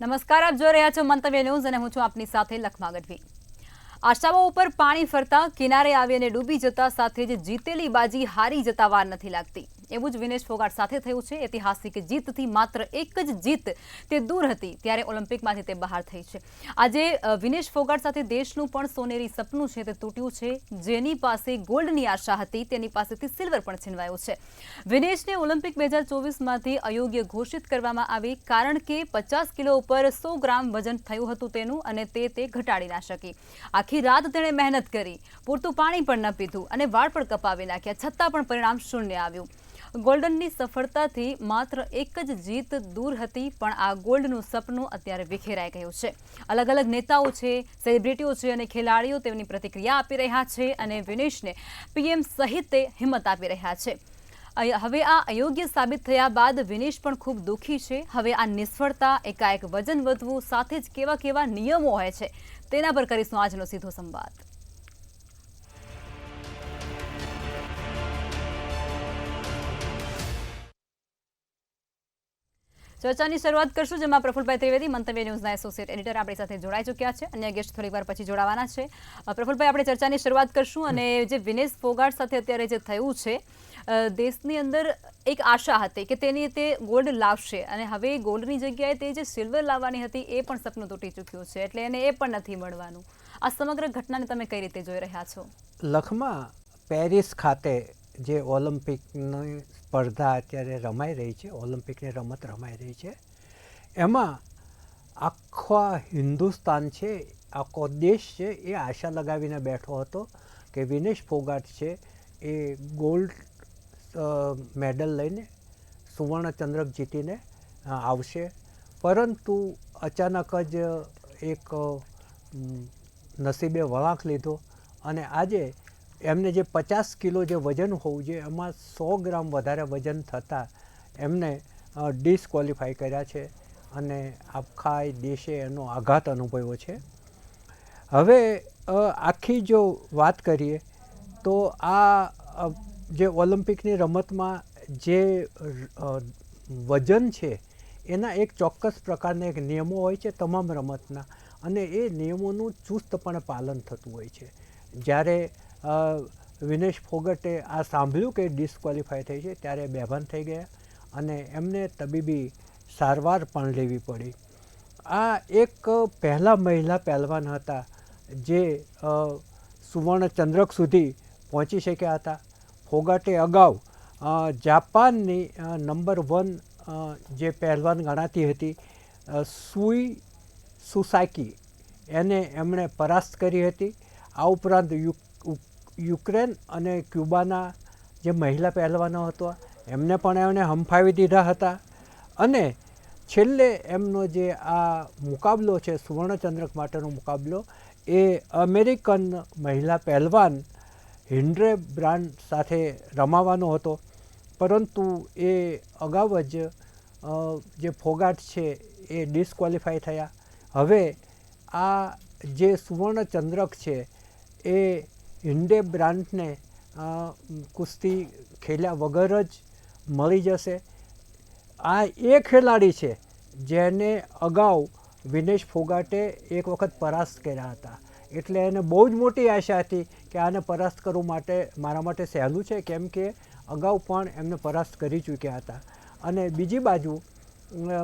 નમસ્કાર, આપ જોઈ રહ્યા છો મંતવ્ય ન્યૂઝ અને હું છું આપની સાથે લખમા ગઢવી। આશાઓ ઉપર પાણી ફરતા કિનારે આવી અને ડૂબી જતા સાથે જ જીતેલી બાજી હારી જતા વાર નથી લાગતી। એવું જ વિનેશ ફોગાટ સાથે થયું છે। ઐતિહાસિક જીતથી માત્ર એક જ જીત તે દૂર હતી ત્યારે ઓલિમ્પિકમાંથી તે બહાર થઈ છે। આજે વિનેશ ફોગાટ સાથે દેશનું પણ સોનેરી સપનું છે તે તૂટ્યું છે। જેની પાસે ગોલ્ડની આશા હતી તેની પાસેથી સિલ્વર પણ છીનવાયો છે। વિનેશને ઓલિમ્પિક 2024માંથી અયોગ્ય ઘોષિત કરવામાં આવી કારણ કે 50 કિલો ઉપર 100 ગ્રામ વજન થયું હતું તેનું અને તે ઘટાડી ના શકી। આખી રાત તેણે મહેનત કરી, પૂરતું પાણી પણ ન પીધું અને વાળ પણ કપાવી નાખ્યા, છતાં પણ પરિણામ શૂન્ય આવ્યું। ગોલ્ડનની સફળતાથી માત્ર એક જ જીત દૂર હતી પણ આ ગોલ્ડનું સપનું અત્યારે વિખેરાઈ ગયું છે। અલગ અલગ નેતાઓ છે, સેલિબ્રિટીઓ છે અને ખેલાડીઓ તેમની પ્રતિક્રિયા આપી રહ્યા છે અને વિનેશને પીએમ સહિત હિંમત આપી રહ્યા છે। હવે આ અયોગ્ય સાબિત થયા બાદ વિનેશ પણ ખૂબ દુઃખી છે। હવે આ નિષ્ફળતા, એકાએક વજન વધવું સાથે જ કેવા કેવા નિયમો હોય છે તેના પર કરીશું આજનો સીધો સંવાદ। ચર્ચાની શરૂઆત કરશું જેમાં પ્રફુલભાઈ ત્રિવેદી, મંતવ્ય ન્યૂઝના એસોસિએટ એડિટર આપણી સાથે જોડાઈ ચૂક્યા છે। અન્ય ગેસ્ટ થોડીવાર પછી જોડાવાના છે। પ્રફુલભાઈ, આપણે ચર્ચાની શરૂઆત કરશું અને જે વિનેશ ફોગાટ સાથે અત્યારે જે થયું છે, દેશની અંદર એક આશા હતી કે તે ગોલ્ડ લાવશે અને હવે ગોલ્ડની જગ્યાએ તે જે સિલ્વર લાવવાની હતી એ પણ સપનું તૂટી ચૂક્યું છે, એટલે એને એ પણ નથી મળવાનું। આ સમગ્ર ઘટનાને તમે કઈ રીતે જોઈ રહ્યા છો? લખમાં પેરિસ ખાતે જે ઓલિમ્પિકની સ્પર્ધા અત્યારે રમાઈ રહી છે, ઓલિમ્પિકની રમત રમાઈ રહી છે, એમાં આખા હિન્દુસ્તાન છે, આખો દેશ છે એ આશા લગાવીને બેઠો હતો કે વિનેશ ફોગાટ છે એ ગોલ્ડ મેડલ લઈને, સુવર્ણચંદ્રક જીતીને આવશે। પરંતુ અચાનક જ એક નસીબે વળાંક લીધો અને આજે એમને જે 50 કિલો જે વજન હોવું જોઈએ એમાં 100 ગ્રામ વધારે વજન થતાં એમને ડિસ્ક્વોલિફાય કર્યા છે અને આખા દેશે એનો આઘાત અનુભવ્યો છે। હવે આખી જો વાત કરીએ તો આ જે ઓલિમ્પિકની રમતમાં જે વજન છે એના એક ચોક્કસ પ્રકારના એક નિયમો હોય છે તમામ રમતના, અને એ નિયમોનું ચુસ્તપણે પાલન થતું હોય છે। જ્યારે વિનેશ ફોગટે આ સાંભળ્યું કે ડિસ્ક્વોલિફાય થઈ છે ત્યારે બેભાન થઈ ગયા અને એમને તબીબી સારવાર પણ લેવી પડી। આ એક પહેલા મહિલા પહેલવાન હતા જે સુવર્ણચંદ્રક સુધી પહોંચી શક્યા હતા। ફોગાટે અગાઉ જાપાનની નંબર 1 જે પહેલવાન ગણાતી હતી સુઈ સુસાકી, એને એમણે પરાસ્ત કરી હતી। આ ઉપરાંત યુક્રેન અને ક્યુબાના જે મહિલા પહેલવાનો હતો એમને પણ એમણે હંફાવી દીધા હતા અને છેલ્લે એમનો જે આ મુકાબલો છે સુવર્ણચંદ્રક માટેનો મુકાબલો એ અમેરિકન મહિલા પહેલવાન હિન્ડેબ્રાન્ડ સાથે રમાવાનો હતો, પરંતુ એ અગાઉ જ જે ફોગાટ છે એ ડિસ્ક્વોલિફાય થયા। હવે આ જે સુવર્ણચંદ્રક છે એ હિન્ડેબ્રાન્ડને કુસ્તી ખેલ્યા વગર જ મળી જશે। આ એ ખેલાડી છે જેને અગાઉ વિનેશ ફોગાટે એક વખત પરાસ્ત કર્યા હતા, એટલે એને બહુ જ મોટી આશા હતી કે આને પરાસ્ત કરવું મારા માટે સહેલું છે, કેમ કે અગાઉ પણ એમને પરાસ્ત કરી ચૂક્યા હતા। અને બીજી બાજુ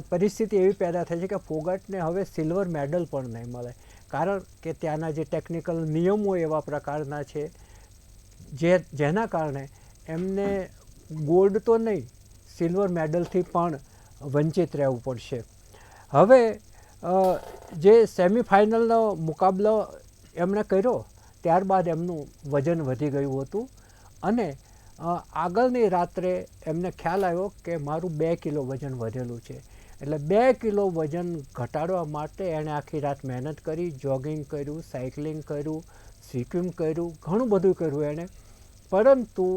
પરિસ્થિતિ એવી પેદા થઈ છે કે ફોગાટને હવે સિલ્વર મેડલ પણ નહીં મળે, કારણ કે ત્યાંના જે ટેકનિકલ નિયમો એવા પ્રકારના છે જેના કારણે એમને ગોલ્ડ તો નહીં, સિલ્વર મેડલથી પણ વંચિત રહેવું પડશે। હવે જે સેમિફાઇનલનો મુકાબલો એમણે કર્યો ત્યારબાદ એમનું વજન વધી ગયું હતું અને આગળની રાત્રે એમને ખ્યાલ આવ્યો કે મારું 2 કિલો વજન વધેલું છે, એટલે 2 કિલો વજન ઘટાડવા માટે એણે આખી રાત મહેનત કરી, જોગિંગ કર્યું, સાયકલિંગ કર્યું, સ્વિમિંગ કર્યું, ઘણું બધું કર્યું એણે, પરંતુ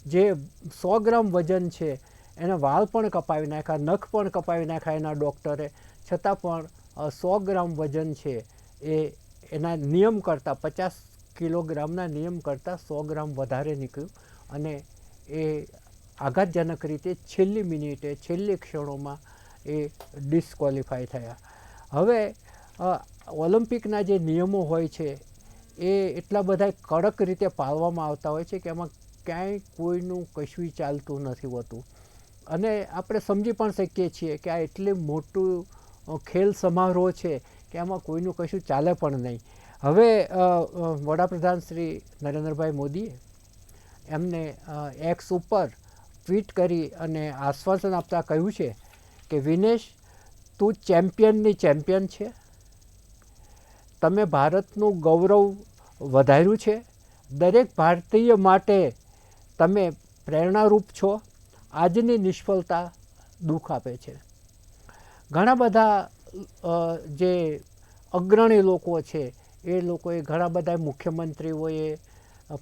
જે 100 ગ્રામ વજન છે એને વાળ પણ કપાવી નાખ્યા, નખ પણ કપાવી નાખ્યા એના ડૉક્ટરે, છતાં પણ 100 ગ્રામ વજન છે એ એના નિયમ કરતાં 50 કિલોગ્રામના નિયમ કરતાં 100 ગ્રામ વધારે નીકળ્યું અને એ આઘાતજનક રીતે છેલ્લી મિનિટે, છેલ્લી ક્ષણોમાં એ ડિસ્ક્વોલિફાય થયા. હવે ઓલિમ્પિકના જે નિયમો હોય છે એ એટલા બધા કડક રીતે પાળવામાં આવતા હોય છે કે એમાં ક્યાંય કોઈનું કશું ચાલતું નથી હોતું. અને આપણે સમજી પણ શકીએ છીએ કે આ એટલી મોટું ખેલ સમારોહ છે કે એમાં કોઈનું કશું ચાલે પણ નહીં. હવે વડાપ્રધાન શ્રી નરેન્દ્રભાઈ મોદીએ એમને એક્સ ઉપર ટ્વીટ કરી અને આશ્વાસન આપતા કહ્યું છે કે વિનેશ, તું ચેમ્પિયનની ચેમ્પિયન છે, તમે ભારતનું ગૌરવ વધાર્યું છે, દરેક ભારતીય માટે તમે પ્રેરણારૂપ છો, આજની નિષ્ફળતા દુઃખ આપે છે. ઘણા બધા જે અગ્રણી લોકો છે એ લોકોએ, ઘણા બધા મુખ્યમંત્રીઓએ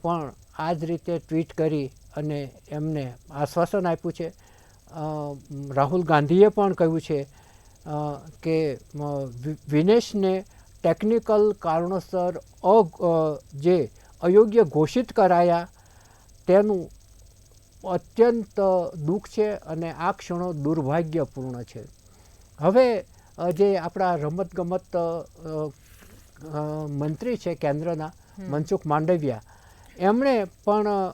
પણ આ જ રીતે ટ્વીટ કરી અને એમને આશ્વાસન આપ્યું છે. રાહુલ ગાંધીએ પણ કહ્યું છે કે વિનેશને ટેકનિકલ કારણોસર જે અયોગ્ય ઘોષિત કરાયા તેનું અત્યંત દુઃખ છે અને આ ક્ષણો દુર્ભાગ્યપૂર્ણ છે. હવે જે આપણા રમતગમત મંત્રી છે કેન્દ્રના, મનસુખ માંડવિયા, એમણે પણ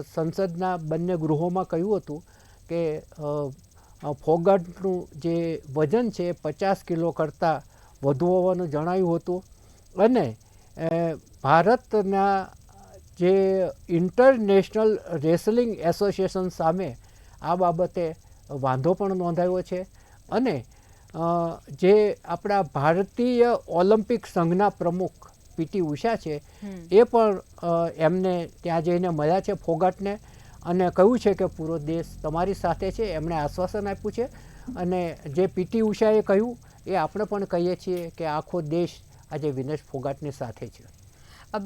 સંસદના બંને ગૃહોમાં કહ્યું હતું કે ફોગાટનું જે વજન છે 50 કિલો કરતાં વધુ હોવાનું જણાવ્યું હતું. અને ભારતના જે ઇન્ટરનેશનલ રેસલિંગ એસોસિએશન સામે આ બાબતે વાંધો પણ નોંધાયો છે. અને જે આપણા ભારતીય ઓલિમ્પિક સંઘના પ્રમુખ પીટી ઉષા છે એ પણ એમને ત્યાં જઈને મળ્યા છે ફોગાટને, અને કહ્યું છે કે પૂરો દેશ તમારી સાથે છે. એમણે આશ્વાસન આપ્યું છે. અને જે પીટી ઉષાએ કહ્યું એ આપણે પણ કહીએ છીએ કે આખો દેશ આજે વિનેશ ફોગાટની સાથે છે.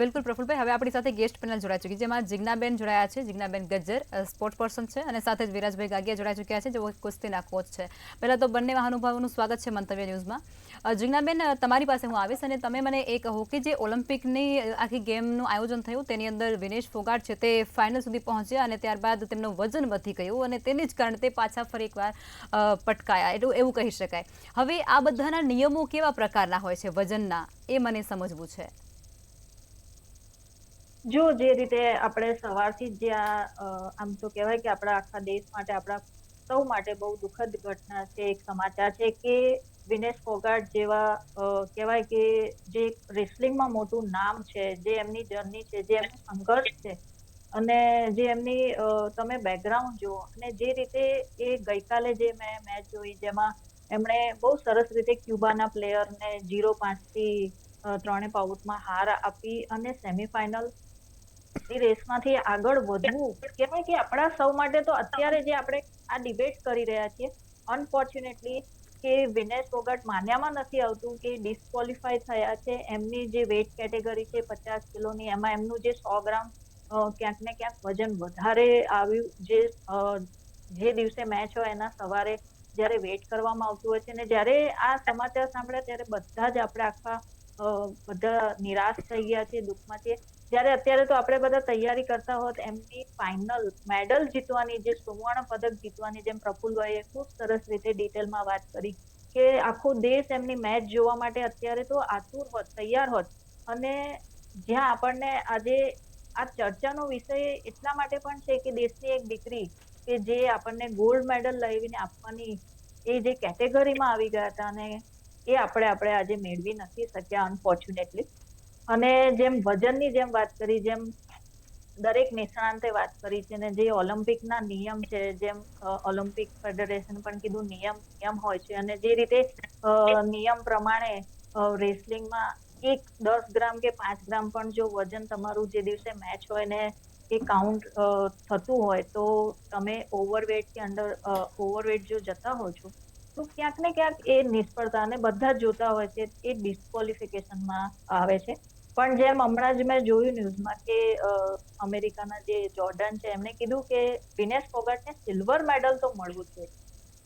બિલકુલ પ્રફુલભાઈ, હવે આપણી સાથે ગેસ્ટ પેનલ જોડાઈ ચૂકી છે, જેમાં જિજ્ઞાબેન જોડાયા છે. જિજ્ઞાબેન ગજ્જર સ્પોર્ટ પર્સન છે અને સાથે જ વિરાજભાઈ ગાગિયા જોડાઈ ચૂક્યા છે, જેઓ કુસ્તીના કોચ છે. પહેલાં તો બંને મહાનુભાવોનું સ્વાગત છે મંતવ્ય ન્યૂઝમાં. જિજ્ઞાબેન, તમારી પાસે હું આવીશ અને તમે મને એ કહો કે જે ઓલિમ્પિકની આખી ગેમનું આયોજન થયું તેની અંદર વિનેશ ફોગાટ છે તે ફાઇનલ સુધી પહોંચ્યા અને ત્યારબાદ તેમનું વજન વધી ગયું અને તેને જ કારણે તે પાછા ફરી એકવાર પટકાયા, એવું કહી શકાય. હવે આ બધાના નિયમો કેવા પ્રકારના હોય છે વજનના, એ મને સમજવું છે. જો જે રીતે આપણે સવારથી જ આમ તો કહેવાય કે આપણા આખા દેશ માટે, આપણા સૌ માટે બહુ દુઃખદ ઘટના છે, એક સમાચાર છે કે વિનેશ ફોગાટ જેવા કહેવાય કે જે રેસલિંગમાં મોટું નામ છે, જે એમની જર્ની છે, જે એમનો સંઘર્ષ છે અને જે એમની તમે બેકગ્રાઉન્ડ જુઓ અને જે રીતે એ ગઈકાલે જે મેં મેચ જોઈ જેમાં એમણે બહુ સરસ રીતે ક્યુબાના પ્લેયરને 0-5 થી 3 આઉટમાં હાર આપી અને સેમીફાઇનલ રેસમાંથી આગળ વધવું, કહેવાય કે આપણા સૌ માટે તો અત્યારે જે આપણે આ ડિબેટ કરી રહ્યા છીએ, અનફોર્ચ્યુનેટલી કે વિનેશ ફોગાટ માન્યામાં નથી આવતું કે ડિસ્ક્વોલિફાય થયા છે. એમની જે વેઇટ કેટેગરી છે 50 કિલોની, એમાં એમનું જે 100 ગ્રામ ક્યાંક ને ક્યાંક વજન વધારે આવ્યું. જે દિવસે મેચ હોય એના સવારે જ્યારે વેઇટ કરવામાં આવતું હોય છે અને જ્યારે આ સમાચાર સાંભળ્યા ત્યારે બધા જ આપણે બધા નિરાશ થઈ ગયા છે, દુઃખમાં છે. જ્યારે અત્યારે તો આપણે બધા તૈયારી કરતા હોત એમની ફાઇનલ મેડલ જીતવાની, જે સુવર્ણ પદક જીતવાની, જેમ પ્રફુલભાઈએ ખૂબ સરસ રીતે ડિટેલમાં વાત કરી કે આખો દેશ એમની મેચ જોવા માટે અત્યારે તો આતુર હોત, તૈયાર હોત. અને જ્યાં આપણને આજે આ ચર્ચાનો વિષય એટલા માટે પણ છે કે દેશની એક દીકરી કે જે આપણને ગોલ્ડ મેડલ લાવીને આપવાની એ જે કેટેગરીમાં આવી ગયા હતા અને એ આપણે આજે મેળવી નથી શક્યા, અનફોર્ચ્યુનેટલી. અને જેમ વજનની જેમ વાત કરી, જેમ દરેક નિષ્ણાંતે વાત કરી છે ને જે ઓલિમ્પિકના નિયમ છે, જેમ ઓલિમ્પિક ફેડરેશન પણ કીધું નિયમ હોય છે અને જે રીતે નિયમ પ્રમાણે રેસલિંગમાં 10 ગ્રામ કે 5 ગ્રામ પણ જો વજન તમારું જે દિવસે મેચ હોય ને એ કાઉન્ટ થતું હોય તો તમે ઓવરવેટ કે ઓવરવેટ જો જતા હો છો તો ક્યાંક ને ક્યાંક એ નિષ્ફળતા, અને બધા જ જોતા હોય છે એ ડિસ્ક્વોલિફિકેશનમાં આવે છે. પણ જેમ હમણાં જ મેં જોયું ન્યૂઝમાં કે અમેરિકાના જે જોર્ડન છે એમણે કીધું કે વિનેશ ફોગાટને સિલ્વર મેડલ તો મળવું જ જોઈએ.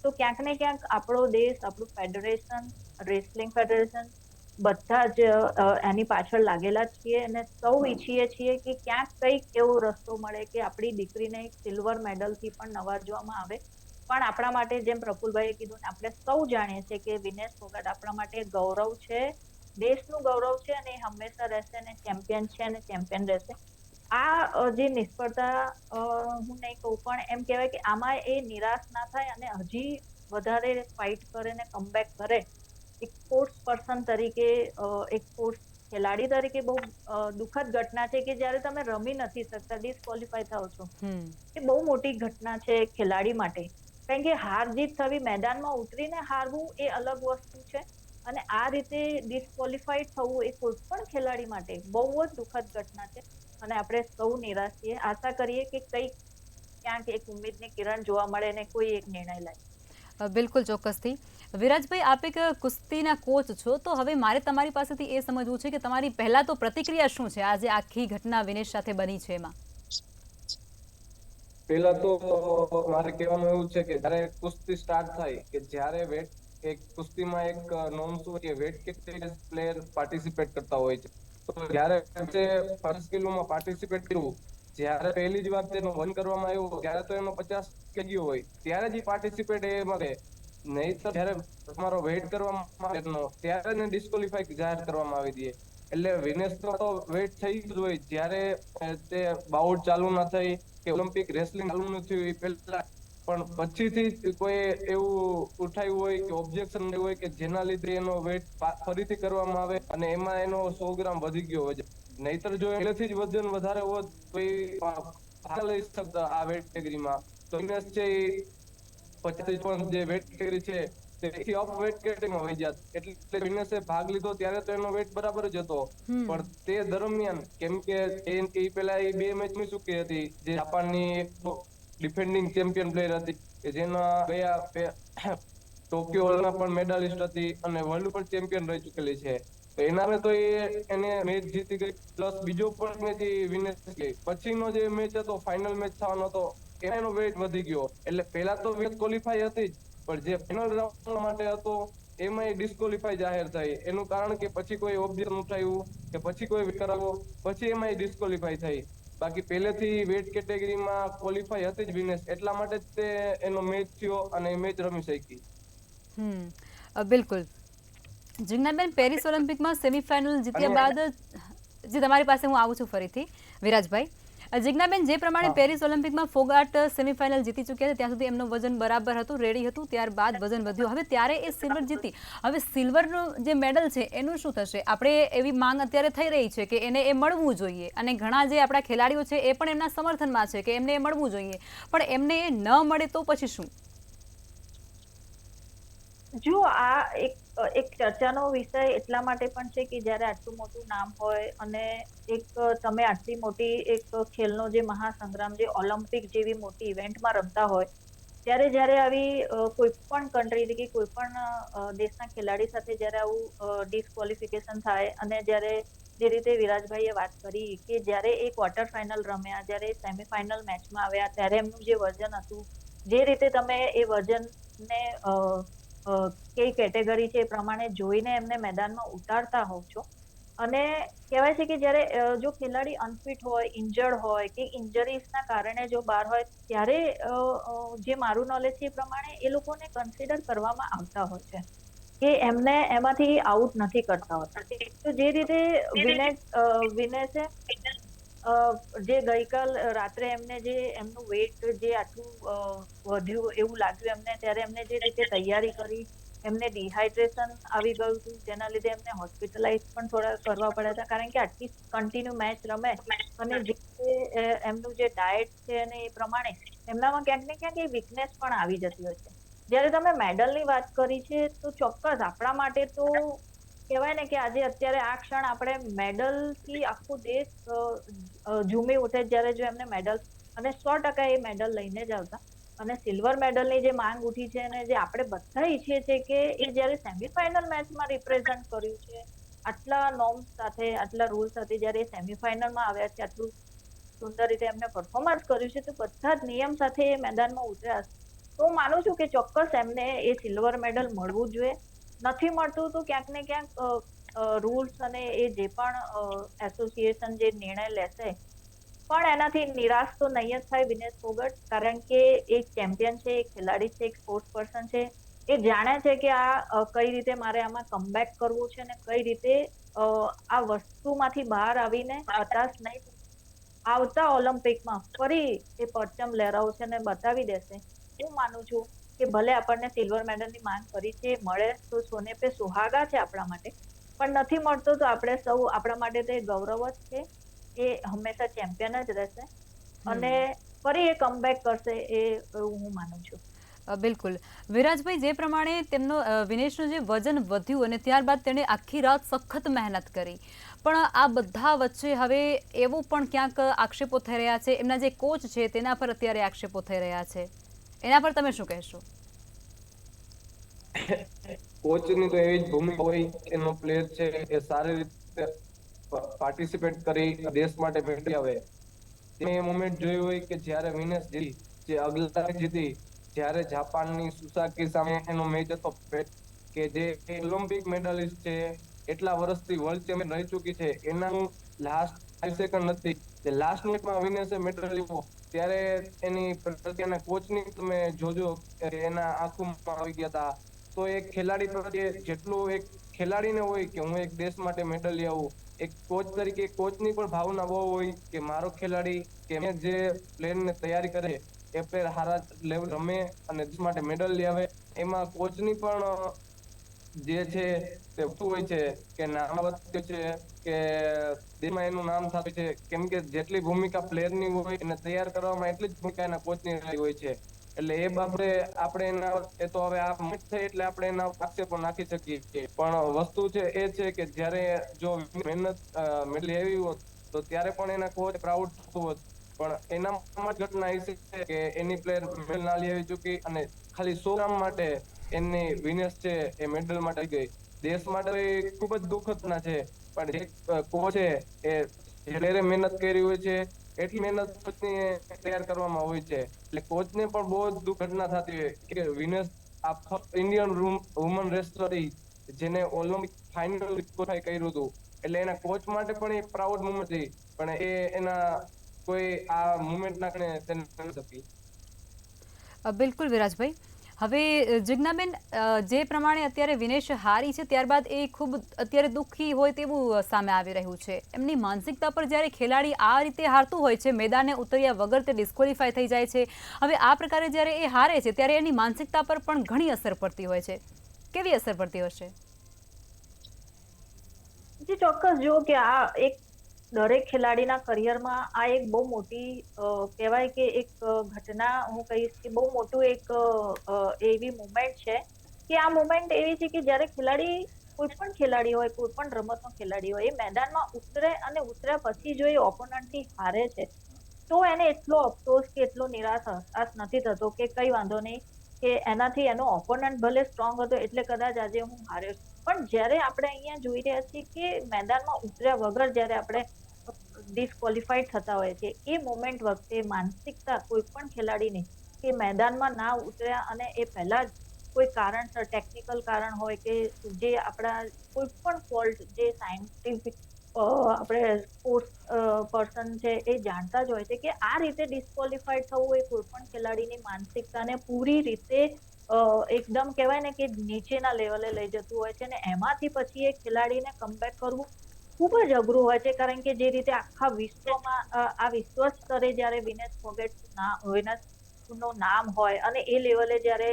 તો ક્યાંક ને ક્યાંક આપણો દેશ, આપણું ફેડરેશન, રેસલિંગ ફેડરેશન બધા જ એની પાછળ લાગેલા છીએ અને સૌ ઈચ્છીએ છીએ કે ક્યાંક કંઈક એવો રસ્તો મળે કે આપણી દીકરીને એક સિલ્વર મેડલથી પણ નવાજવામાં આવે. પણ આપણા માટે જેમ પ્રફુલભાઈએ કીધું ને આપણે સૌ જાણીએ છીએ કે વિનેશ ફોગાટ આપણા માટે ગૌરવ છે, દેશનું ગૌરવ છે અને એ હંમેશા રહેશે અને ચેમ્પિયન છે અને ચેમ્પિયન રહેશે. આ જે નિષ્ફળતા હું નહીં કહું પણ એમ કહેવાય કે આમાં એ નિરાશ ના થાય અને હજી વધારે ફાઇટ કરે ને કમબેક કરે. એક સ્પોર્ટ્સ પર્સન તરીકે, એક સ્પોર્ટ્સ ખેલાડી તરીકે બહુ દુઃખદ ઘટના છે કે જ્યારે તમે રમી નથી શકતા, ડિસ્કોલિફાય થાઓ છો. હમ એ બહુ મોટી ઘટના છે ખેલાડી માટે. કારણ કે હાર જીત થવી, મેદાનમાં ઉતરીને હારવું એ અલગ વસ્તુ છે અને આ રીતે ડિસ્કોલિફાઈડ થવું એ કોઈ પણ ખેલાડી માટે બહુ જ દુઃખદ ઘટના છે અને આપણે સૌ નિરાશ છીએ. આશા કરીએ કે કંઈક ક્યાંક એક ઉમ્મીદની કિરણ જોવા મળે અને કોઈ એક નિર્ણય લે. બિલકુલ, ચોક્કસથી. વિરાજભાઈ, આપ એક કુસ્તીના કોચ છો, તો હવે મારે તમારી પાસેથી એ સમજવું છે કે તમારી પહેલા તો પ્રતિક્રિયા શું છે આજે આખી ઘટના વિનેશ સાથે બની છે એમાં? પેલા તો મારે કહેવાનું એવું છે કે જ્યારે કુસ્તી સ્ટાર્ટ થાય કે જ્યારે એક કુસ્તીમાં એક નોર્મ્સ હોય કે વેટ કેટેગરી પ્લેયર પાર્ટિસિપેટ કરતા હોય છે. તો જ્યારે 50 કિલોમાં પાર્ટિસિપેટ કર્યું, જ્યારે પહેલી જ વાર તેનો વન કરવામાં આવ્યો ત્યારે તો એનો 50 કેજી હોય, ત્યારે જ પાર્ટિસિપેટ એમાં રહે. નહીં તો જ્યારે તમારો વેઇટ કરવામાં આવે ત્યારે એને ડિસ્કોલિફાઈ જાહેર કરવામાં આવી દે. એટલે વિનેશ તો વેઇટ થઈ જ હોય જ્યારે તે બાઉટ ચાલુ ના થઈ કે ઓલિમ્પિક રેસલિંગ ચાલુ ન થયું એ પહેલા, પણ પછીથી કોઈ એવું ઉઠાવ્યું હોય કે ઓબ્જેક્શન હોય કે જેના લીધે એનો વેઇટ ફરીથી કરવામાં આવે અને એમાં એનો 100 ગ્રામ વધી ગયો વજન. નહીતર જો પહેલેથી જ વજન વધારે હોત તો એ ભાગ લઈ શકતા આ વેટ કેટેગરીમાં. તો વિનેશ છે એ 50 પણ જે વેટ કેટેગરી છે તેથી અપ વેટ કેટેગરીમાં વહી જાત. એટલે વિનેશે ભાગ લીધો ત્યારે તો એનો વેટ બરાબર જ હતો. પણ તે દરમિયાન કેમ કે એ પેલા એ 2 મેચ મિસ ચૂકી હતી, જે જાપાનની ડિફેન્ડિંગ ચેમ્પિયન પ્લેયર હતી કે જેના ગયા ટોક્યો ઓલિમ્પિકમાં પણ મેડાલિસ્ટ હતી અને વર્લ્ડ પણ ચેમ્પિયન રહી ચૂકેલી છે. તો એના તો એને મેચ જીતી ગઈ, પ્લસ બીજો પણ મેચ વિનેશ ગઈ. પછીનો જે મેચ હતો, ફાઇનલ મેચ થવાનો હતો, એનો વેટ વધી ગયો. એટલે પહેલા તો વેટ ક્વોલિફાય હતી જ, પણ જે ફાઇનલ રાઉન્ડ માટે હતો એમાં એ ડિસ્કોલિફાઈ જાહેર થઈ. એનું કારણ કે પછી કોઈ ઓબ્જેક્શન ઉઠાવ્યું કે પછી કોઈ કરાવો, પછી એમાં એ ડિસ્કોલિફાઈ થઈ. બાકી પહેલેથી વેટ કેટેગરીમાં ક્વોલિફાઈ હતી જ વિનેશ, એટલા માટે જ તે એનો મેચ થયો અને એ મેચ રમી શકી. બિલકુલ. જિજ્ઞાબેન, પેરિસ ઓલિમ્પિકમાં સેમીફાઇનલ જીત્યા બાદ જે તમારી પાસે હું આવું છું ફરીથી વિરાજભાઈ. જિજ્ઞાબેન, જે પ્રમાણે પેરિસ ઓલિમ્પિકમાં ફોગાટ સેમીફાઇનલ જીતી ચૂક્યા છે, ત્યાં સુધી એમનું વજન બરાબર હતું, રેડી હતું, ત્યારબાદ વજન વધ્યું. હવે ત્યારે એ સિલ્વર જીતી. હવે સિલ્વરનું જે મેડલ છે એનું શું થશે? આપણે એવી માંગ અત્યારે થઈ રહી છે કે એને એ મળવું જોઈએ અને ઘણા જે આપણા ખેલાડીઓ છે એ પણ એમના સમર્થનમાં છે કે એમને એ મળવું જોઈએ, પણ એમને એ ન મળે તો પછી શું? જો આ એક ચર્ચાનો વિષય એટલા માટે પણ છે કે જ્યારે આટલું મોટું નામ હોય અને એક તમે આટલી મોટી એક ખેલનો જે મહાસંગ્રામ, જે ઓલિમ્પિક જેવી મોટી ઇવેન્ટમાં રમતા હોય, ત્યારે જ્યારે આવી કોઈ પણ કન્ટ્રી કે કોઈ પણ દેશના ખેલાડી સાથે જ્યારે આવું ડિસ્કોલિફિકેશન થાય અને જ્યારે જે રીતે વિરાજભાઈએ વાત કરી કે જ્યારે એ ક્વાર્ટર ફાઇનલ રમ્યા, જ્યારે સેમીફાઇનલ મેચમાં આવ્યા, ત્યારે એમનું જે વજન હતું, જે રીતે તમે એ વજનને કઈ કેટેગરી છે એ પ્રમાણે જોઈને એમને મેદાનમાં ઉતારતા હોવ છો. અને કહેવાય છે કે જ્યારે જો ખેલાડી અનફિટ હોય, ઇન્જર્ડ હોય કે ઇન્જરીઝના કારણે જો બહાર હોય, ત્યારે જે મારું નોલેજ છે એ પ્રમાણે એ લોકોને કન્સિડર કરવામાં આવતા હોય છે કે એમને એમાંથી આઉટ નથી કરતા હોતા. તો જે રીતે વિનેશે જે ગઈકાલ રાત્રે એમને જે એમનું વેટ જે આટલું વધ્યું એવું લાગ્યું એમને, ત્યારે એમને જે રીતે તૈયારી કરી, એમને ડિહાઇડ્રેશન આવી ગયું હતું, જેના લીધે એમને હોસ્પિટલાઇઝ પણ થોડા કરવા પડ્યા હતા. કારણ કે આટલી કન્ટિન્યુ મેચ રમે અને જે એમનું જે ડાયટ છે અને એ પ્રમાણે એમનામાં ક્યાંક ને ક્યાંક એ વીકનેસ પણ આવી જતી હોય છે. જ્યારે તમે મેડલની વાત કરી છે, તો ચોક્કસ આપણા માટે તો કહેવાય ને કે આજે અત્યારે આ ક્ષણ આપણે મેડલથી આખો દેશ ઝૂમી ઉઠે જ્યારે જો એમને મેડલ, અને 100% એ મેડલ લઈને જ આવતા. અને સિલ્વર મેડલની જે માંગ ઉઠી છે અને જે આપણે બધા ઈચ્છીએ છીએ કે એ જ્યારે સેમીફાઇનલ મેચમાં રિપ્રેઝન્ટ કર્યું છે, આટલા નોર્મ્સ સાથે, આટલા રૂલ સાથે જ્યારે સેમીફાઇનલમાં આવ્યા છે, આટલું સુંદર રીતે એમને પરફોર્મન્સ કર્યું છે, તો બધા જ નિયમ સાથે એ મેદાનમાં ઉતર્યા હશે. તો હું માનું છું કે ચોક્કસ એમને એ સિલ્વર મેડલ મળવું જોઈએ. નથી મળતું તો ક્યાંક ને ક્યાંક રૂલ્સ અને એ જે પણ એસોસિએશન જે નિર્ણય લેશે પણ એનાથી નિરાશ તો નહીં જ થાય વિનેશ ફોગટ, કારણ કે એક ચેમ્પિયન છે, એક ખેલાડી છે, એક સ્પોર્ટ્સ પર્સન છે. એ જાણે છે કે કઈ રીતે મારે આમાં કમબેક કરવું છે ને કઈ રીતે આ વસ્તુમાંથી બહાર આવીને હતાશ નહીં, આવતા ઓલિમ્પિકમાં ફરી એ પરચમ લહેરાવશે ને બતાવી દેશે. હું માનું છું કે ભલે આપણને સિલ્વર મેડલની માંગ કરી છે, મળે તો સોને પે સુહાગા છે આપણા માટે, પણ નથી મળતો તો આપણે સૌ, આપણા માટે તો એ ગૌરવ જ છે. એ હંમેશા ચેમ્પિયન જ રહેશે અને ફરી એ કમબેક કરશે, એવું હું માનું છું. બિલકુલ. વિરાજભાઈ, જે પ્રમાણે તેમનો વિનેશનું જે વજન વધ્યું અને ત્યારબાદ તેણે આખી રાત સખત મહેનત કરી, પણ આ બધા વચ્ચે હવે એવો પણ ક્યાંક આક્ષેપો થઈ રહ્યા છે, એમના જે કોચ છે તેના પર અત્યારે આક્ષેપો થઈ રહ્યા છે, એના પર તમે શું કહેશો? કોચની તો એવી જ ભૂમિકા હોય, એનો પ્લેયર છે એ સારી રીતે પાર્ટિસિપેટ કરી દેશ માટે મેળવી આવે. એ મોમેન્ટ જોઈ હોય કે જ્યારે વિનેશ જે અગલા જીતી, જ્યારે જાપાનની સુસાકી સામે એનો મેચ હતો, કે જે ઓલિમ્પિક મેડલિસ્ટ છે, એટલા વર્ષથી વર્લ્ડ ચેમ્પિયન રહી ચૂકી છે, એનાનું લાસ્ટ 5 સેકન્ડ નથી, જે લાસ્ટ મિનિટમાં વિનેશે મેડલ લીધો, ત્યારે એની પ્રત્યેના કોચની તમે જોજો એના આંખોમાં આવી ગયા હતા. તો એક ખેલાડી પ્રત્યે જેટલું એક ખેલાડીને હોય કે હું એક દેશ માટે મેડલ લઈ આવું, એક કોચ તરીકે કોચની પણ ભાવના બહુ હોય કે મારો ખેલાડી કે મેં જે પ્લેયરને તૈયારી કરે એ પ્લેયર સારા લેવલ રમે અને દેશ માટે મેડલ લઈ આવે. એમાં કોચની પણ જે છે તે શું હોય છે કે નામ વધ્યું છે કે દેશમાં એનું નામ થતું છે, કેમ કે જેટલી ભૂમિકા પ્લેયરની હોય એને તૈયાર કરવામાં એટલી જ ભૂમિકા એના કોચની હોય છે. એટલે એ બાબતે આપણે એના, એ તો હવે આ મેચ થઈ એટલે આપણે એના આક્ષેપો નાખી શકીએ, પણ વસ્તુ છે એ છે કે જ્યારે જો મહેનત મેડલ એવી હોત તો ત્યારે પણ એના કોચ પ્રાઉડ થતું હોત, પણ એનામાં જ ઘટના એ છે કે એની પ્લેયર મેડલ ના લઈ આવી ચૂકી અને ખાલી 100 ગ્રામ માટે એની વિનેશ છે એ મેડલ માટે આવી ગઈ. દેશ માટે ખૂબ જ દુઃખદના છે, પણ જે કોચ છે એ જ્યારે મહેનત કરી હોય છે એટલી મહેનત કોચની તૈયાર કરવામાં હોય છે, એટલે કોચને પણ બહુ જ દુઃખ ઘટના થતી હોય કે વિનેશ આ ફર્સ્ટ ઇન્ડિયન વુમન રેસલર જેને ઓલિમ્પિક ફાઇનલ ક્વોલિફાય કર્યું હતું, એટલે એના કોચ માટે પણ એક પ્રાઉડ મુમેન્ટ હતી, પણ એ એના કોઈ આ મુમેન્ટના કારણે તેને કરી શકી. બિલકુલ વિરાજભાઈ. હવે જિજ્ઞાબેન, જે પ્રમાણે અત્યારે વિનેશ હારી છે ત્યારબાદ એ ખૂબ અત્યારે દુઃખી હોય તેવું સામે આવી રહ્યું છે. એમની માનસિકતા પર જ્યારે ખેલાડી આ રીતે હારતું હોય છે, મેદાને ઉતર્યા વગર તે ડિસ્ક્વોલિફાય થઈ જાય છે, હવે આ પ્રકારે જ્યારે એ હારે છે ત્યારે એની માનસિકતા પર પણ ઘણી અસર પડતી હોય છે. કેવી અસર પડતી હશે? જી ચોક્કસ. જો કે આ એક દરેક ખેલાડીના કરિયરમાં આ એક બહુ મોટી કહેવાય કે એક ઘટના, હું કહીશ કે બહુ મોટું એક એવી મુમેન્ટ છે કે આ મુમેન્ટ એવી છે કે જ્યારે ખેલાડી, કોઈ પણ ખેલાડી હોય, કોઈ પણ રમતનો ખેલાડી હોય, એ મેદાનમાં ઉતરે અને ઉતર્યા પછી જો એ ઓપોનન્ટથી હારે છે તો એને એટલો અફસોસ કે એટલો નિરાશ નથી થતો કે કઈ વાંધો નહીં, કે એનાથી એનો ઓપોનન્ટ ભલે સ્ટ્રોંગ હતો એટલે કદાચ આજે હું હાર્યો છું. પણ જ્યારે આપણે અહીંયા જોઈ રહ્યા છીએ કે મેદાનમાં ઉતર્યા વગર જ્યારે આપણે ડિસ્ક્વોલિફાઈડ થતા હોય છે, એ મોમેન્ટ વખતે માનસિકતા કોઈ પણ ખેલાડીની કે મેદાનમાં ના ઉતર્યા અને એ પહેલા જ કોઈ કારણસર, ટેકનિકલ કારણ હોય કે જે આપણા કોઈ પણ ફોલ્ટ, જે સાયન્ટિફિક આપણે સ્પોર્ટ્સ પર્સન છે એ જાણતા જ હોય છે કે આ રીતે ડિસ્ક્વોલિફાઈડ થવું એ કોઈ પણ ખેલાડીની માનસિકતાને પૂરી રીતે એકદમ કહેવાય ને કે નીચેના લેવલે લઈ જતું હોય છે, અને એમાંથી પછી એ ખેલાડીને કમબેક કરવું ખૂબ જ અઘરું હોય છે, કારણ કે જે રીતે આખા વિશ્વમાં આ વિશ્વ સ્તરે જ્યારે વિનેશ ફોગટનું નામ હોય અને એ લેવલે જ્યારે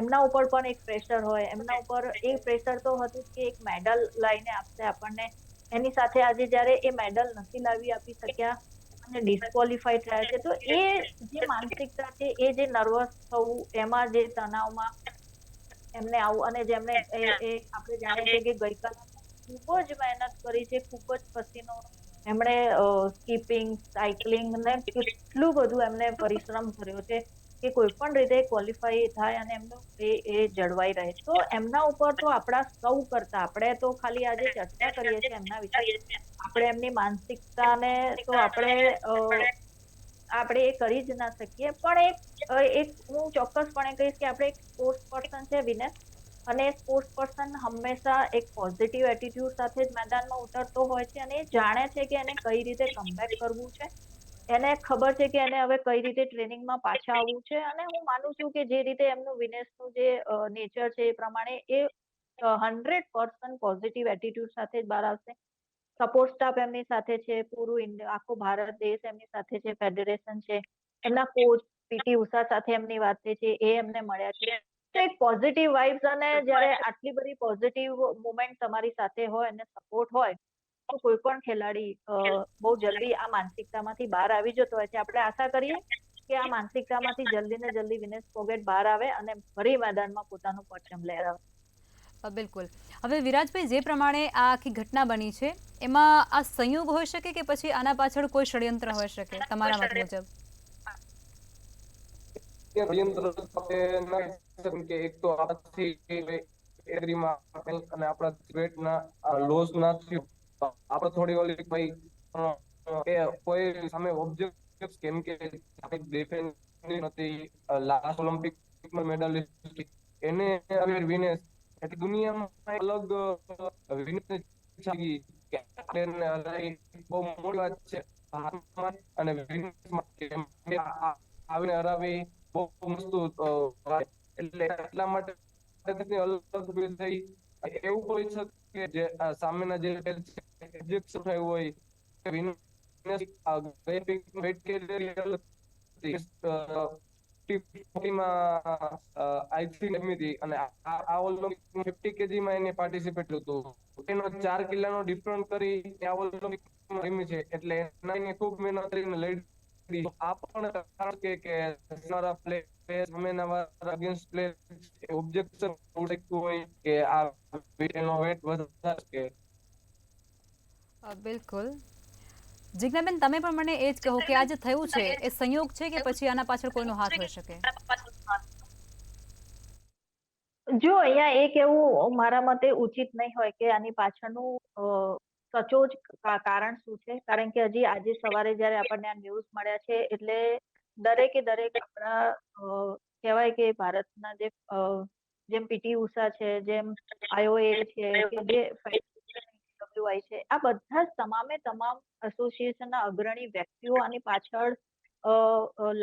એમના ઉપર પણ એક પ્રેશર હોય, એમના ઉપર એ પ્રેશર તો હતું કે એક મેડલ લઈને આપશે આપણને, એની સાથે આજે જ્યારે એ મેડલ નથી લાવી આપી શક્યા અને ડિસ્ક્વોલિફાઈ થયા છે, તો એ જે માનસિકતા છે, એ જે નર્વસ થવું, એમાં જે તણાવમાં એમને આવું, અને જેમને આપણે જાણીએ છીએ કે ગઈકાલે ખૂબ જ મહેનત કરી છે, ખૂબ જ પસીનો એમણે સ્કીપિંગ, સાયકલિંગ ને કેટલું બધું એમને પરિશ્રમ કર્યો છે કે કોઈ પણ રીતે ક્વોલિફાય થાય અને એમનું એ જળવાઈ રહે. તો એમના ઉપર તો આપણા સૌ કરતા, આપણે તો ખાલી આજે ચર્ચા કરીએ છીએ એમના વિશે, આપણે એમની માનસિકતાને તો આપણે એ કરી જ ના શકીએ, પણ એક હું ચોક્કસપણે કહીશ કે આપણે એક સ્પોર્ટ્સ પર્સન છે વિનેશ, અને સ્પોર્ટ્સ પર્સન હંમેશા એક પોઝિટિવ એટીટ્યુડ સાથે જ મેદાનમાં ઉતરતો હોય છે અને એ જાણે છે કે એને કઈ રીતે કમબેક કરવું છે એને ખબર છે કે એને હવે કઈ રીતે ટ્રેનિંગમાં પાછા આવવું છે, અને હું માનું છું કે જે રીતે એમનું વિનેશનું જે નેચર છે એ પ્રમાણે એ 100% પોઝિટિવ એટીટ્યુડ સાથે જ બહાર આવશે. સપોર્ટ સ્ટાફ એમની સાથે છે, પૂરું ઇન્ડિયા, આખો ભારત દેશ એમની સાથે છે, ફેડરેશન છે, એમના કોચ પીટી ઉષા સાથે એમની વાત થઈ છે, એ એમને મળ્યા છે. તો એક પોઝિટિવ વાઇબ્સ, અને જ્યારે આટલી બધી પોઝિટિવ મુવમેન્ટ તમારી સાથે હોય અને સપોર્ટ હોય, તો કોઈ પણ ખેલાડી બહુ જલ્દી આ માનસિકતામાંથી બહાર આવી જતો હોય છે. આપણે આશા કરીએ કે આ માનસિકતામાંથી જલ્દી ને જલ્દી વિનેશ ફોગટ બહાર આવે અને ભરી મેદાનમાં પોતાનું પરચમ લહેરાવે. બિલકુલ. હવે વિરાજભાઈ, જે પ્રમાણે આ આખી ઘટના બની છે એમાં આ સંયોગ હોઈ શકે કે પછી આના પાછળ કોઈ ષડયંત્ર હોઈ શકે તમારા મત મુજબ? ષડયંત્ર આપણે ના કહી શકીએ કે એક તો આપણાથી એગ્રીમાં અને આપણા વેટના લોસ ના થયું, આપણે થોડી ઓલી ભાઈ કે કોઈ સામે ઓબ્જેક્ટ, કેમ કે ડિફેન્સ નથી, લાસ્ટ ઓલિમ્પિક મેડલિસ્ટ, એને હવે વિનેશ એટલે દુનિયામાં અલગ વિનેશ કે આપણે બહુ મોટી વાત છે અને વિનેશ માટે આવીને હરાવી બહુ મસ્ત એટલે એટલા માટે અલગ ફીલ થઈ. એવું કોઈ છે કે જે સામેના જે ઓબ્જેક્શન થયું હોય આઈ થિંક એમ હતી, અને આ ઓલિમ્પિક 50 કેજીમાં એને પાર્ટિસિપેટ હતું. એનો 4 કિલ્લાનો ડિફરન્ટ કરી આ ઓલિમ્પિકમાં રમી છે, એટલે એના ખૂબ મહેનત કરીને લડી. આ પણ કારણ કે સારા પ્લેયર સામેના વાળા અગેન્સ્ટ પ્લેયર ઓબ્જેક્શન હોય કે આ એનો વેટ વધારે કે બિલકુલ. જિજ્ઞાબેન, તમે પણ મને એ જ કહો કે આ જે થયું છે એ સંયોગ છે કે પછી આના પાછળ કોઈનો હાથ હોઈ શકે? જો અહીંયા એક એવું મારા મતે ઉચિત નહીં હોય કે આની પાછળનું સચોટ કારણ શું છે, કારણ કે હજી આજે સવારે જ્યારે આપણને આ ન્યૂઝ મળ્યા છે એટલે દરેકે દરેક આપણા કહેવાય કે ભારતના જે જેમ પીટી ઉષા છે, જેમ આઈઓએ છે, કે જે ડબ્લ્યુઆઈ છે, આ બધા જ તમામ એસોસિએશનના અગ્રણી વ્યક્તિઓ આની પાછળ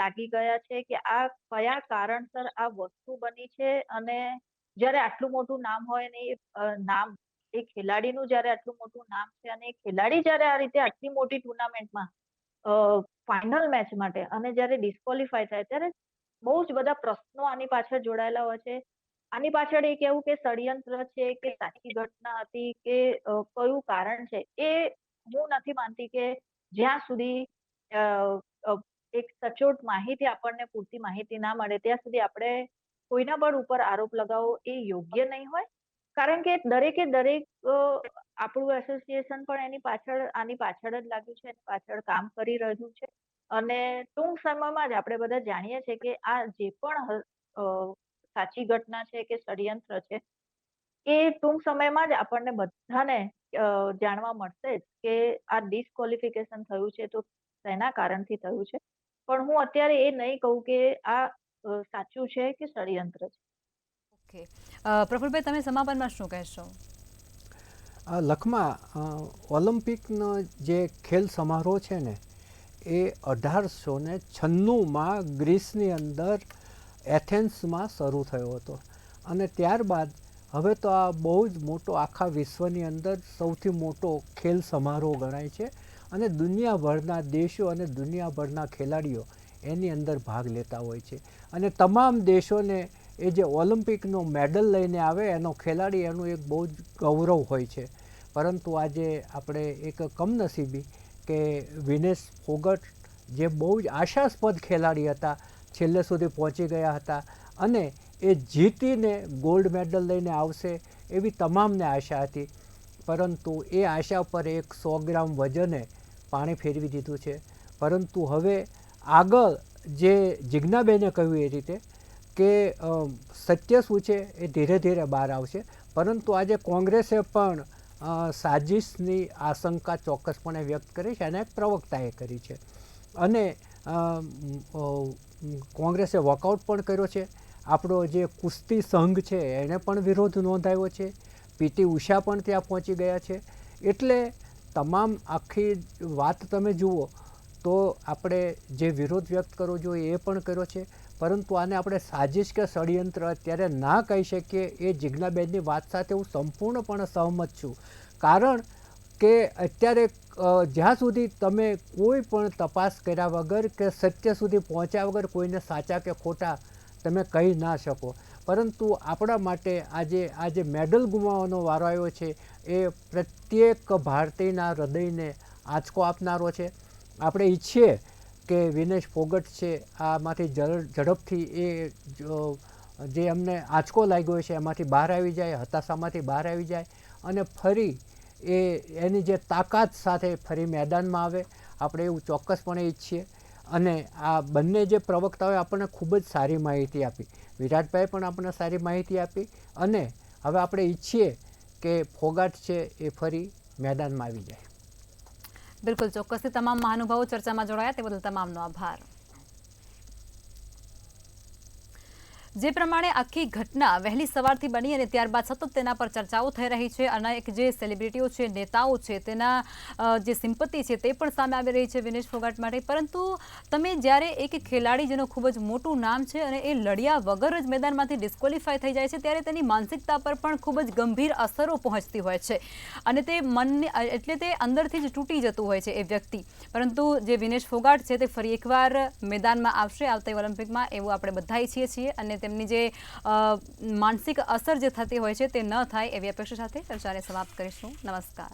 લાગી ગયા છે કે આ કયા કારણસર આ વસ્તુ બની છે. અને જ્યારે આટલું મોટું નામ હોય ને નામ એ ખેલાડીનું જ્યારે આટલું મોટું નામ છે, અને એ ખેલાડી જ્યારે આ રીતે આટલી મોટી ટુર્નામેન્ટમાં ફાઇનલ મેચ માટે અને જ્યારે ડિસ્કોલિફાય થાય, ત્યારે બહુ જ બધા પ્રશ્નો આની પાછળ જોડાયેલા હોય છે. આની પાછળ એક એવું કે ષડયંત્ર છે કે સાચી ઘટના હતી કે કયું કારણ છે, એ હું નથી માનતી કે જ્યાં સુધી એક સચોટ માહિતી, આપણને પૂરતી માહિતી ના મળે ત્યાં સુધી આપણે કોઈના પણ ઉપર આરોપ લગાવવો એ યોગ્ય નહીં હોય. કારણ કે દરેકે દરેક આપણું એસોસિએશન પણ આની પાછળ જ લાગ્યું છે, એની પાછળ કામ કરી રહ્યું છે. અને ટૂંક સમયમાં જ આપણે બધા જાણીએ છીએ કે આ જે પણ સાચી ઘટના છે કે ષડયંત્ર છે, એ ટૂંક સમયમાં જ આપણને બધાને જાણવા મળશે જ કે આ ડિસ્કોલિફિકેશન થયું છે તો શેના કારણથી થયું છે. પણ હું અત્યારે એ નહીં કહું કે આ સાચું છે કે ષડયંત્ર છે. ઓકે. પ્રફુલભાઈ, તમે સમાપનમાં શું કહેશો? લખમા, ઓલિમ્પિકનો જે ખેલ સમારોહ છે ને એ 1896માં ગ્રીસની અંદર એથેન્સમાં શરૂ થયો હતો, અને ત્યારબાદ હવે તો આ બહુ જ મોટો, આખા વિશ્વની અંદર સૌથી મોટો ખેલ સમારોહ ગણાય છે, અને દુનિયાભરના દેશો અને દુનિયાભરના ખેલાડીઓ એની અંદર ભાગ લેતા હોય છે. અને તમામ દેશોને એ જે ઓલિમ્પિકનો મેડલ લઈને આવે એનો ખેલાડી એનું એક બહુ જ ગૌરવ હોય છે. પરંતુ આજે આપણે એક કમનસીબી કે વિનેશ ફોગટ, જે બહુ જ આશાસ્પદ ખેલાડી હતા, છેલ્લે સુધી પહોંચી ગયા હતા, અને એ જીતીને ગોલ્ડ મેડલ લઈને આવશે એવી તમામને આશા હતી, પરંતુ એ આશા પર એક 100 ગ્રામ વજને પાણી ફેરવી દીધું છે. પરંતુ હવે આગળ જે જિજ્ઞાબેને કહ્યું એ રીતે કે સત્ય શું છે એ ધીરે ધીરે બહાર આવશે, પરંતુ આજે કોંગ્રેસે પણ સાજિશની આશંકા ચોક્કસપણે વ્યક્ત કરી છે, અને એક પ્રવક્તાએ કરી છે, અને કોંગ્રેસે વોકઆઉટ પણ કર્યો છે. આપણો જે કુસ્તી સંઘ છે એણે પણ વિરોધ નોંધાવ્યો છે, પીટી ઉષા પણ ત્યાં પહોંચી ગયા છે. એટલે તમામ આખી વાત તમે જુઓ તો આપણે જે વિરોધ વ્યક્ત કરવો જોઈએ એ પણ કર્યો છે, પરંતુ આને આપણે સાજિશ કે ષડયંત્ર અત્યારે ના કહી શકીએ. એ જિજ્ઞાબેનની વાત સાથે હું સંપૂર્ણપણે સહમત છું. કારણ કે અત્યારે જ્યાં સુધી તમે કોઈ પણ તપાસ કર્યા વગર કે સત્ય સુધી પહોંચ્યા વગર કોઈને સાચા કે ખોટા તમે કહી ના શકો. પરંતુ આપણા માટે આજે મેડલ ગુમાવવાનો વારો આવ્યો છે એ પ્રત્યેક ભારતીયના હૃદયને આંચકો આપનારો છે. આપણે ઈચ્છીએ કે વિનેશ ફોગટ છે આમાંથી ઝડપથી એ જે અમને આંચકો લાગ્યો છે એમાંથી બહાર આવી જાય, હતાશામાંથી બહાર આવી જાય અને ફરી એની જે તાકાત સાથે ફરી મેદાનમાં આવે, આપણે એવું ચોક્કસપણે ઈચ્છીએ. અને આ બંને જે પ્રવક્તાઓએ આપણને ખૂબ જ સારી માહિતી આપી, વિરાટભાઈ પણ આપણને સારી માહિતી આપી, અને હવે આપણે ઈચ્છીએ કે ફોગાટ છે એ ફરી મેદાનમાં આવી જાય. બિલકુલ, ચોક્કસથી તમામ મહાનુભાવો ચર્ચામાં જોડાયા તે બદલ તમામનો આભાર. જે પ્રમાણે આખી ઘટના વહેલી સવારથી બની અને ત્યારબાદ સતત તેના પર ચર્ચાઓ થઈ રહી છે અને એક જે સેલિબ્રિટીઓ છે, નેતાઓ છે, તેના જે સિમ્પતિ છે તે પણ સામે આવી રહી છે વિનેશ ફોગાટ માટે. પરંતુ તમે જ્યારે એક ખેલાડી જેનું ખૂબ જ મોટું નામ છે અને એ લડ્યા વગર જ મેદાનમાંથી ડિસ્ક્વોલિફાય થઈ જાય છે ત્યારે તેની માનસિકતા પર પણ ખૂબ જ ગંભીર અસરો પહોંચતી હોય છે અને તે મનને એટલે તે અંદરથી જ તૂટી જતું હોય છે એ વ્યક્તિ. પરંતુ જે વિનેશ ફોગાટ છે તે ફરી એકવાર મેદાનમાં આવશે આવતી ઓલિમ્પિકમાં, એવું આપણે બધા ઈચ્છીએ છીએ અને તેમની જે માનસિક અસર જે થતી હોય છે તે ન થાય એવી અપેક્ષા સાથે ચર્ચાને સમાપ્ત કરીશું. નમસ્કાર.